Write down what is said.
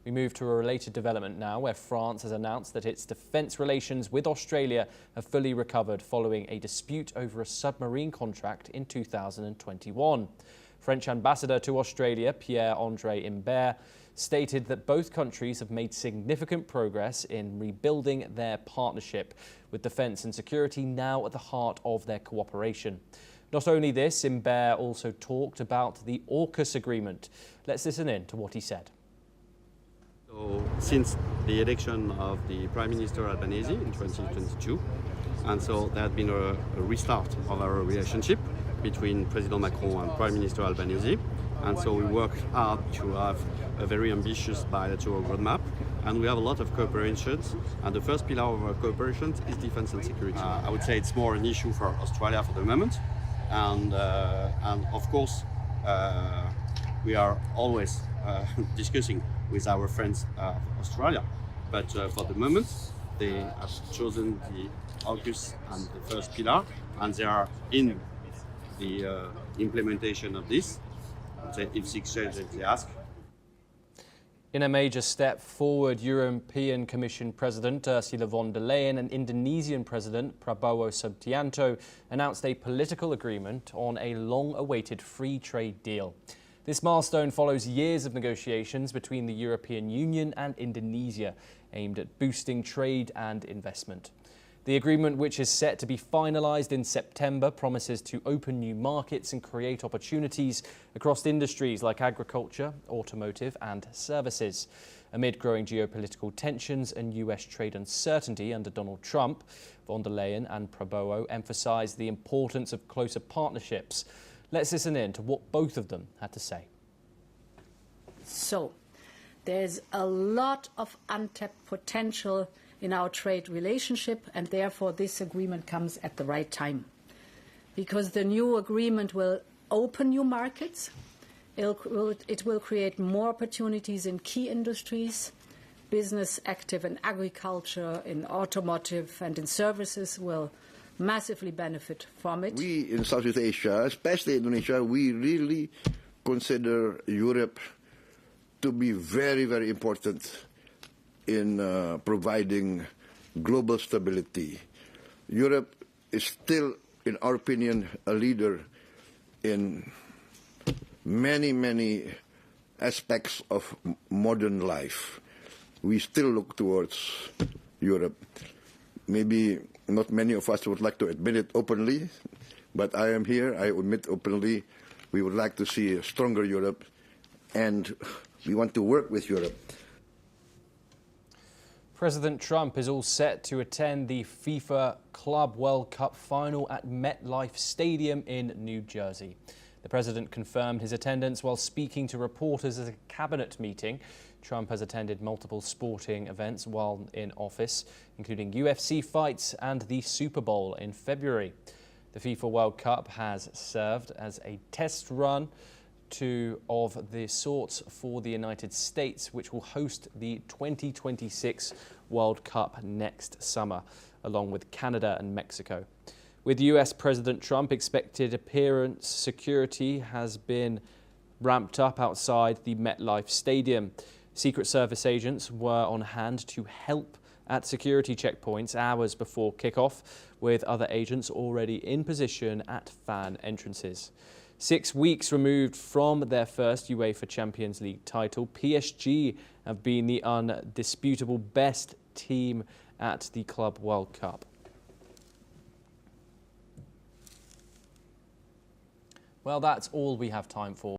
We move to a related development now, where France has announced that its defence relations with Australia have fully recovered following a dispute over a submarine contract in 2021. French ambassador to Australia, Pierre-Andre Imbert, stated that both countries have made significant progress in rebuilding their partnership, with defence and security now at the heart of their cooperation. Not only this, Imbert also talked about the AUKUS agreement. Let's listen in to what he said. So, since the election of the Prime Minister Albanese in 2022, and so there had been a restart of our relationship between President Macron and Prime Minister Albanese, and so we work hard to have a very ambitious bilateral roadmap, and we have a lot of cooperation, and the first pillar of our cooperation is defense and security. I would say it's more an issue for Australia for the moment, and of course we are always discussing with our friends of Australia, but for the moment they have chosen the AUKUS and the first pillar, and they are in the implementation of this. It's exchange that they ask. In a major step forward, European Commission President Ursula von der Leyen and Indonesian President Prabowo Subianto announced a political agreement on a long-awaited free trade deal. This milestone follows years of negotiations between the European Union and Indonesia, aimed at boosting trade and investment. The agreement, which is set to be finalised in September, promises to open new markets and create opportunities across industries like agriculture, automotive and services. Amid growing geopolitical tensions and US trade uncertainty under Donald Trump, von der Leyen and Prabowo emphasised the importance of closer partnerships. Let's listen in to what both of them had to say. So, there's a lot of untapped potential in our trade relationship, and therefore this agreement comes at the right time. Because the new agreement will open new markets, it will create more opportunities in key industries. Business active in agriculture, in automotive and in services will massively benefit from it. We in Southeast Asia, especially Indonesia, we really consider Europe to be very, very important in providing global stability. Europe is still, in our opinion, a leader in many, many aspects of modern life. We still look towards Europe. Maybe not many of us would like to admit it openly, but I am here, I admit openly, we would like to see a stronger Europe, and we want to work with Europe. President Trump is all set to attend the FIFA Club World Cup final at MetLife Stadium in New Jersey. The president confirmed his attendance while speaking to reporters at a cabinet meeting. Trump has attended multiple sporting events while in office, including UFC fights and the Super Bowl in February. The FIFA World Cup has served as a test run of the sorts for the United States, which will host the 2026 World Cup next summer, along with Canada and Mexico. With US President Trump expected appearance, security has been ramped up outside the MetLife Stadium. Secret Service agents were on hand to help at security checkpoints hours before kickoff, with other agents already in position at fan entrances. 6 weeks removed from their first UEFA Champions League title, PSG have been the undisputable best team at the Club World Cup. Well, that's all we have time for.